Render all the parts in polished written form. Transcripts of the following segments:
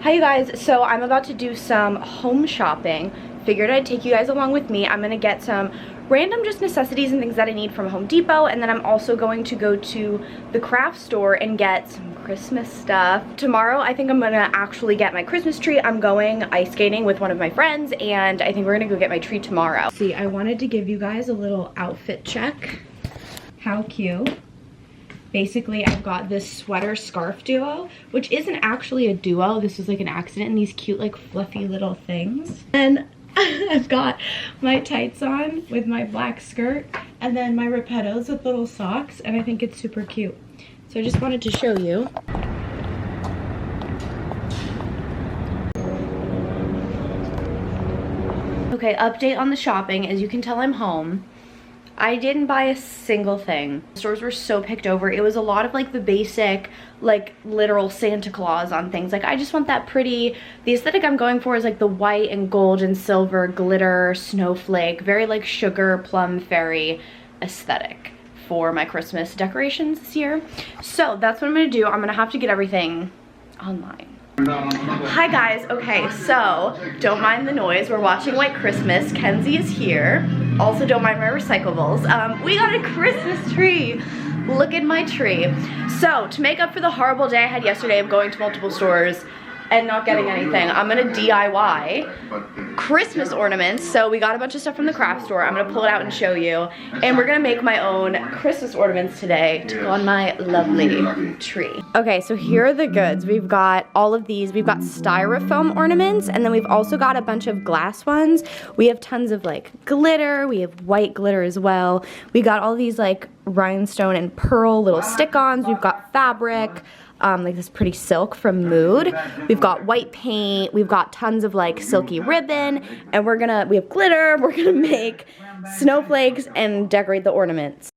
Hi you guys, so I'm about to do some home shopping. Figured I'd take you guys along with me. I'm gonna get some random just necessities and things that I need from Home Depot, and then I'm also going to go to the craft store and get some Christmas stuff. Tomorrow I think I'm gonna actually get my Christmas tree. I'm going ice skating with one of my friends, and I think we're gonna go get my tree tomorrow. See, I wanted to give you guys a little outfit check. How cute. Basically, I've got this sweater scarf duo, which isn't actually a duo. This was like an accident, and these cute like fluffy little things. And I've got my tights on with my black skirt, and then my repettos with little socks, and I think it's super cute. So I just wanted to show you. Okay, update on the shopping. As you can tell, I'm home. I didn't buy a single thing. The stores were so picked over. It was a lot of like the basic, like literal Santa Claus on things. Like I just want that pretty, the aesthetic I'm going for is like the white and gold and silver glitter snowflake, very like sugar plum fairy aesthetic for my Christmas decorations this year. So that's what I'm gonna do. I'm gonna have to get everything online. Hi guys, okay, so don't mind the noise. We're watching White Christmas. Kenzie is here. Also, don't mind my recyclables. We got a Christmas tree. Look at my tree. So, to make up for the horrible day I had yesterday of going to multiple stores and not getting anything, I'm gonna DIY Christmas ornaments. So we got a bunch of stuff from the craft store. I'm gonna pull it out and show you. And we're gonna make my own Christmas ornaments today to go on my lovely tree. Okay, so here are the goods. We've got all of these. We've got styrofoam ornaments, and then we've also got a bunch of glass ones. We have tons of like glitter. We have white glitter as well. We got all these like rhinestone and pearl little stick-ons. We've got fabric. Like this pretty silk from Mood. We've got white paint, we've got tons of like silky ribbon, and we have glitter. We're gonna make snowflakes and decorate the ornaments.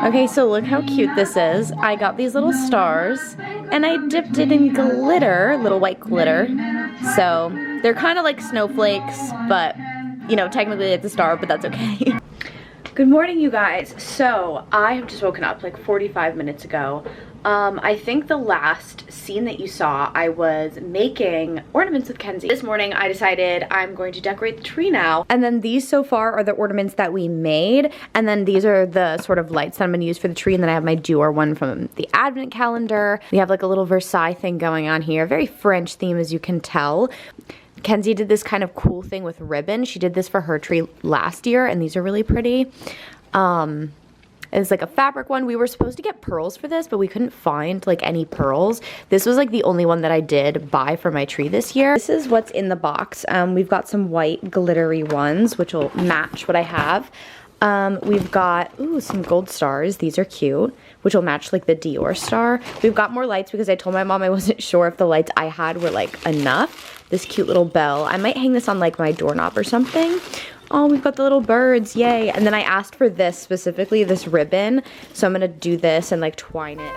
Okay, so look how cute this is. I got these little stars, and I dipped it in glitter, little white glitter. So they're kind of like snowflakes, but you know, technically it's a star, but that's okay. Good morning, you guys. So I have just woken up like 45 minutes ago. I think the last scene that you saw, I was making ornaments with Kenzie. This morning I decided I'm going to decorate the tree now. And then these so far are the ornaments that we made. And then these are the sort of lights that I'm gonna use for the tree. And then I have my Dior one from the advent calendar. We have like a little Versailles thing going on here. Very French theme, as you can tell. Kenzie did this kind of cool thing with ribbon. She did this for her tree last year, and these are really pretty. It's like a fabric one. We were supposed to get pearls for this, but we couldn't find like any pearls. This was like the only one that I did buy for my tree this year. This is what's in the box. We've got some white glittery ones, which will match what I have. We've got, ooh, some gold stars. These are cute, which will match like the Dior star. We've got more lights because I told my mom I wasn't sure if the lights I had were like enough. This cute little bell. I might hang this on like my doorknob or something. Oh, we've got the little birds, yay. And then I asked for this specifically, this ribbon. So I'm gonna do this and like twine it.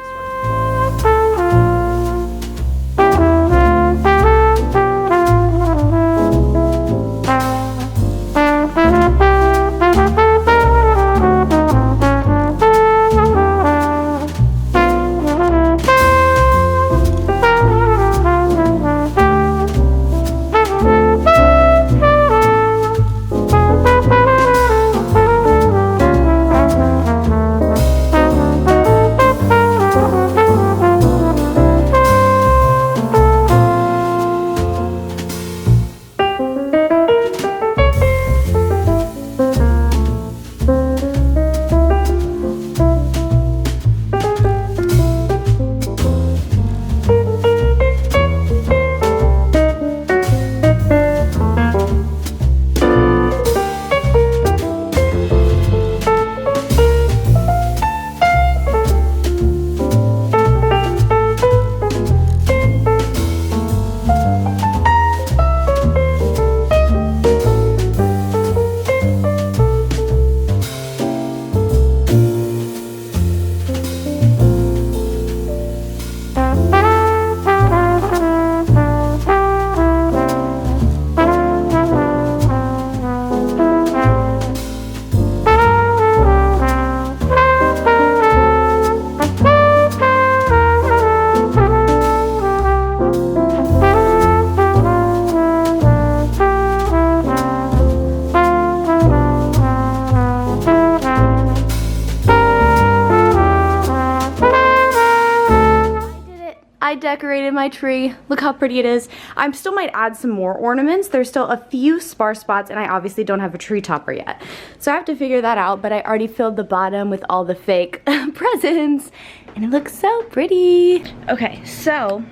decorated my tree. Look how pretty it is. I still might add some more ornaments. There's still a few sparse spots, and I obviously don't have a tree topper yet. So I have to figure that out, but I already filled the bottom with all the fake presents, and it looks so pretty. Okay, so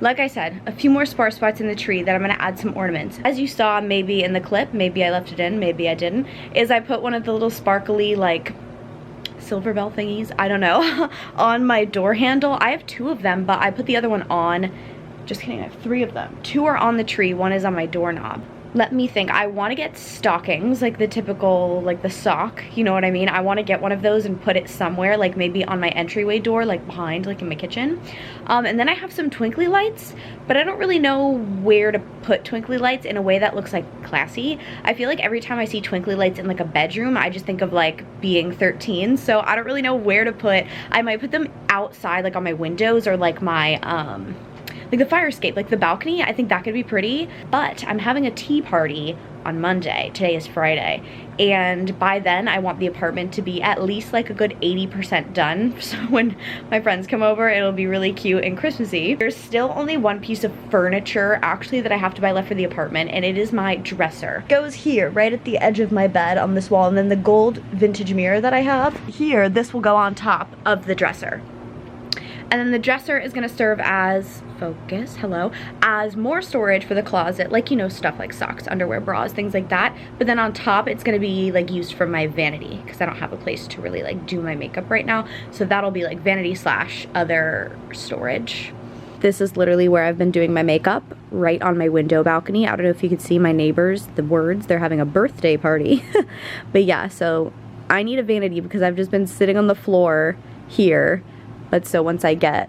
like I said, a few more sparse spots in the tree that I'm gonna add some ornaments. As you saw maybe in the clip, maybe I left it in, maybe I didn't, is I put one of the little sparkly like silver bell thingies, I don't know, on my door handle. I have 2 of them, but I put the other one on. Just kidding, I have 3 of them. 2 are on the tree, 1 is on my doorknob. Let me think. I want to get stockings, like the typical, like the sock, you know what I mean? I want to get one of those and put it somewhere, like maybe on my entryway door, like behind, like in my kitchen. And then I have some twinkly lights, but I don't really know where to put twinkly lights in a way that looks like classy. I feel like every time I see twinkly lights in like a bedroom, I just think of like being 13. So I don't really know where to put. I might put them outside, like on my windows or like my, like the fire escape, like the balcony. I think that could be pretty, but I'm having a tea party on Monday. Today is Friday, and by then I want the apartment to be at least like a good 80% done, so when my friends come over it'll be really cute and Christmassy. There's still only one piece of furniture actually that I have to buy left for the apartment, and it is my dresser. It goes here, right at the edge of my bed on this wall, and then the gold vintage mirror that I have here, this will go on top of the dresser. And then the dresser is gonna serve as, focus, hello, as more storage for the closet, like, you know, stuff like socks, underwear, bras, things like that. But then on top, it's gonna be like used for my vanity, because I don't have a place to really like do my makeup right now. So that'll be like vanity slash other storage. This is literally where I've been doing my makeup, right on my window balcony. I don't know if you could see my neighbors, the words, they're having a birthday party. But yeah, so I need a vanity because I've just been sitting on the floor here. But so once I get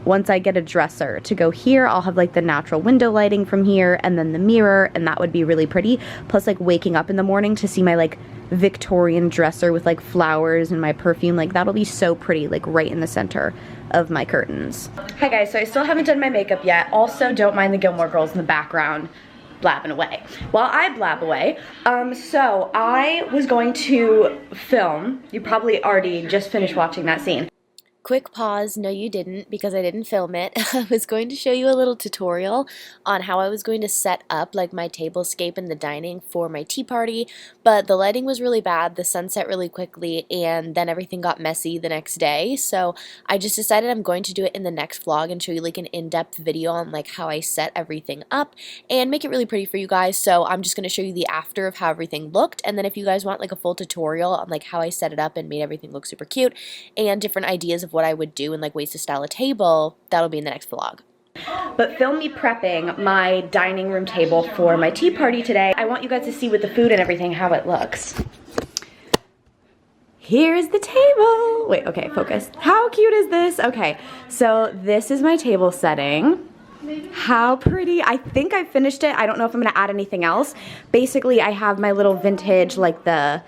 a dresser to go here, I'll have like the natural window lighting from here and then the mirror, and that would be really pretty. Plus like waking up in the morning to see my like Victorian dresser with like flowers and my perfume, like that'll be so pretty, like right in the center of my curtains. Hi guys, so I still haven't done my makeup yet. Also, don't mind the Gilmore Girls in the background blabbing away while I blab away. So I was going to film, you probably already just finished watching that scene. Quick pause, no you didn't, because I didn't film it. I was going to show you a little tutorial on how I was going to set up like my tablescape in the dining for my tea party, but the lighting was really bad, the sun set really quickly, and then everything got messy the next day, so I just decided I'm going to do it in the next vlog and show you like an in-depth video on like how I set everything up and make it really pretty for you guys. So I'm just going to show you the after of how everything looked, and then if you guys want like a full tutorial on like how I set it up and made everything look super cute and different ideas of what I would do and like ways to style a table, that'll be in the next vlog. But film me prepping my dining room table for my tea party today. I want you guys to see with the food and everything how it looks. Here's the table. Wait, okay, focus. How cute is this? Okay, so this is my table setting. How pretty. I think I finished it. I don't know if I'm gonna add anything else. Basically, I have my little vintage, like the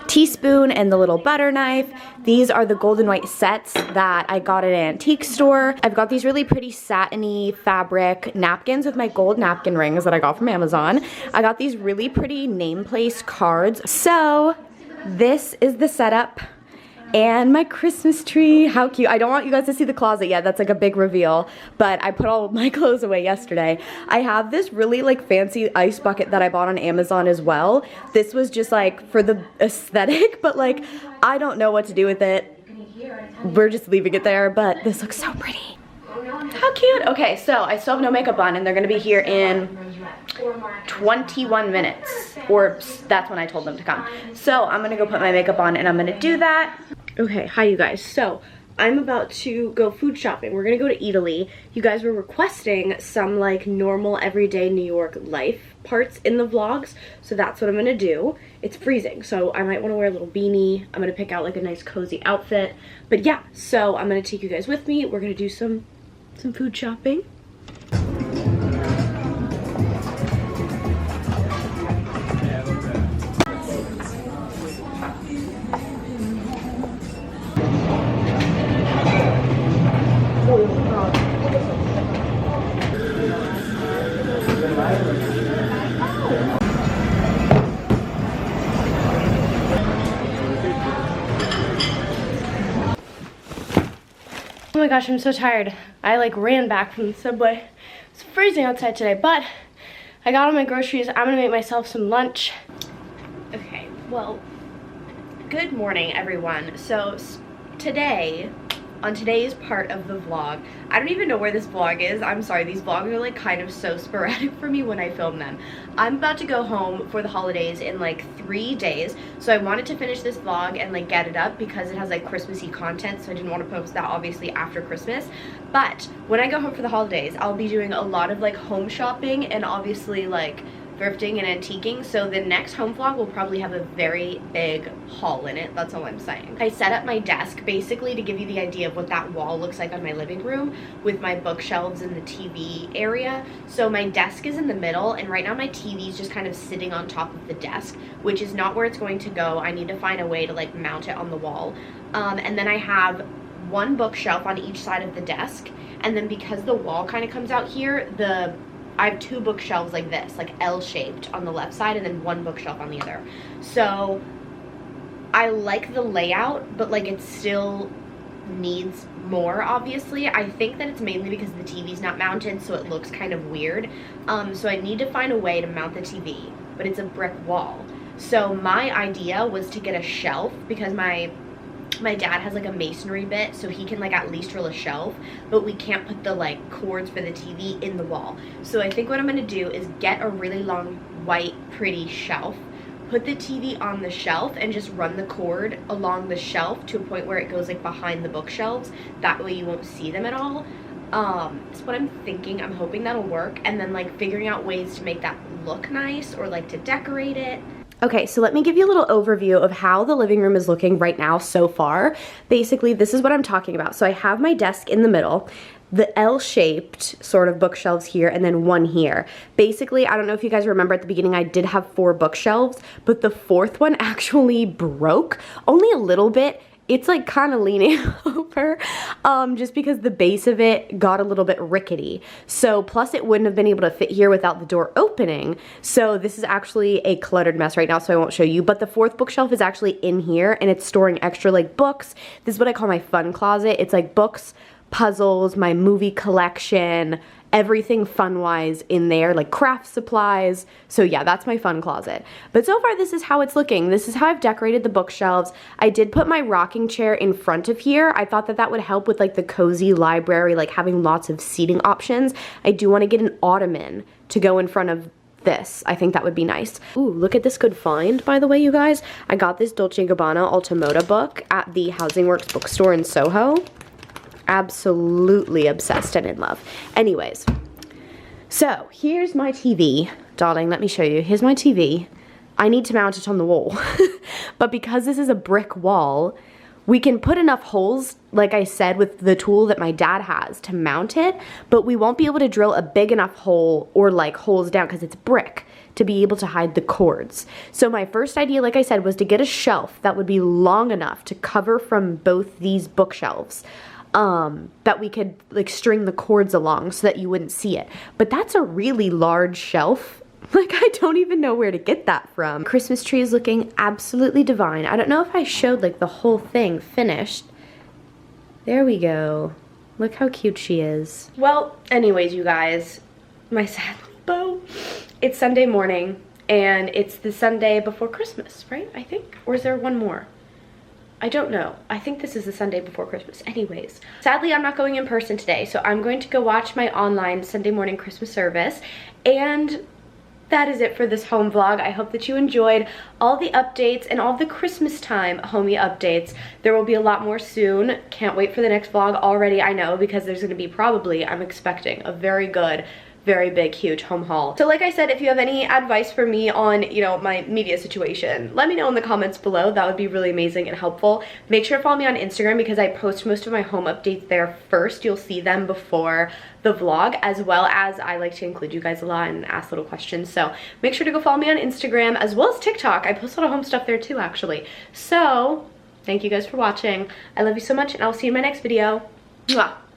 teaspoon and the little butter knife. These are the gold and white sets that I got at an antique store. I've got these really pretty satiny fabric napkins with my gold napkin rings that I got from Amazon. I got these really pretty name place cards. So this is the setup and my Christmas tree. How cute. I don't want you guys to see the closet yet. That's like a big reveal, but I put all of my clothes away yesterday. I have this really like fancy ice bucket that I bought on Amazon as well. This was just like for the aesthetic, but like I don't know what to do with it. We're just leaving it there, but this looks so pretty. How cute. Okay, so I still have no makeup on and they're gonna be here in 21 minutes, or that's when I told them to come. So I'm gonna go put my makeup on and I'm gonna do that. Okay, hi you guys. So I'm about to go food shopping. We're gonna go to Italy. You guys were requesting some like normal everyday New York life parts in the vlogs, so that's what I'm gonna do. It's freezing, so I might wanna wear a little beanie. I'm gonna pick out like a nice cozy outfit. But yeah, so I'm gonna take you guys with me. We're gonna do some food shopping. Oh my gosh, I'm so tired. I like ran back from the subway. It's freezing outside today, but I got all my groceries. I'm gonna make myself some lunch. Okay, well, good morning, everyone. So today, on today's part of the vlog, I don't even know where this vlog is. I'm sorry, these vlogs are like kind of so sporadic for me when I film them. I'm about to go home for the holidays in like 3 days, so I wanted to finish this vlog and like get it up because it has like Christmassy content, so I didn't want to post that obviously after Christmas. But when I go home for the holidays, I'll be doing a lot of like home shopping and obviously like thrifting and antiquing, so the next home vlog will probably have a very big haul in it. That's all I'm saying. I set up my desk basically to give you the idea of what that wall looks like on my living room with my bookshelves in the TV area. So my desk is in the middle, and right now my TV is just kind of sitting on top of the desk, which is not where it's going to go. I need to find a way to like mount it on the wall. And then I have one bookshelf on each side of the desk, and then because the wall kind of comes out here, I have 2 bookshelves like this, like L-shaped on the left side, and then 1 bookshelf on the other. So I like the layout, but like it still needs more, obviously. I think that it's mainly because the TV's not mounted, so it looks kind of weird. So I need to find a way to mount the TV, but it's a brick wall. So my idea was to get a shelf because my dad has like a masonry bit, so he can like at least drill a shelf, but we can't put the like cords for the TV in the wall. So I think what I'm gonna do is get a really long white pretty shelf, put the TV on the shelf, and just run the cord along the shelf to a point where it goes like behind the bookshelves. That way you won't see them at all. That's what I'm thinking. I'm hoping that'll work, and then like figuring out ways to make that look nice or like to decorate it. Okay, so let me give you a little overview of how the living room is looking right now so far. Basically, this is what I'm talking about. So I have my desk in the middle, the L-shaped sort of bookshelves here, and then 1 here. Basically, I don't know if you guys remember at the beginning, I did have 4 bookshelves, but the 4th one actually broke, only a little bit. It's like kind of leaning over just because the base of it got a little bit rickety. So plus it wouldn't have been able to fit here without the door opening. So this is actually a cluttered mess right now, so I won't show you. But the 4th bookshelf is actually in here, and it's storing extra like books. This is what I call my fun closet. It's like books, puzzles, my movie collection, everything fun-wise in there, like craft supplies. So yeah, that's my fun closet. But so far, this is how it's looking. This is how I've decorated the bookshelves. I did put my rocking chair in front of here. I thought that that would help with like the cozy library, like having lots of seating options. I do want to get an ottoman to go in front of this. I think that would be nice. Ooh, look at this good find, by the way, you guys. I got this Dolce & Gabbana Ultimoda book at the Housing Works bookstore in Soho. Absolutely obsessed and in love. Anyways, so here's my TV. Darling, let me show you. Here's my TV. I need to mount it on the wall. But because this is a brick wall, we can put enough holes, like I said, with the tool that my dad has to mount it, but we won't be able to drill a big enough hole or like holes down because it's brick to be able to hide the cords. So my first idea, like I said, was to get a shelf that would be long enough to cover from both these bookshelves. That we could like string the cords along so that you wouldn't see it. But that's a really large shelf. Like I don't even know where to get that from. Christmas tree is looking absolutely divine. I don't know if I showed like the whole thing finished. There we go. Look how cute she is. Well, anyways, you guys, my sad bow. It's Sunday morning, and it's the Sunday before Christmas, right? I think, or is there one more? I don't know. I think this is the Sunday before Christmas. Anyways, sadly, I'm not going in person today, so I'm going to go watch my online Sunday morning Christmas service, and that is it for this home vlog. I hope that you enjoyed all the updates and all the Christmas time homey updates. There will be a lot more soon. Can't wait for the next vlog already, I know, because there's going to be probably, I'm expecting, a very good, very big, huge home haul. So like I said, if you have any advice for me on, you know, my media situation, let me know in the comments below. That would be really amazing and helpful. Make sure to follow me on Instagram because I post most of my home updates there first. You'll see them before the vlog, as well as I like to include you guys a lot and ask little questions. So make sure to go follow me on Instagram as well as TikTok. I post a lot of home stuff there too, actually. So thank you guys for watching. I love you so much, and I'll see you in my next video. Mwah.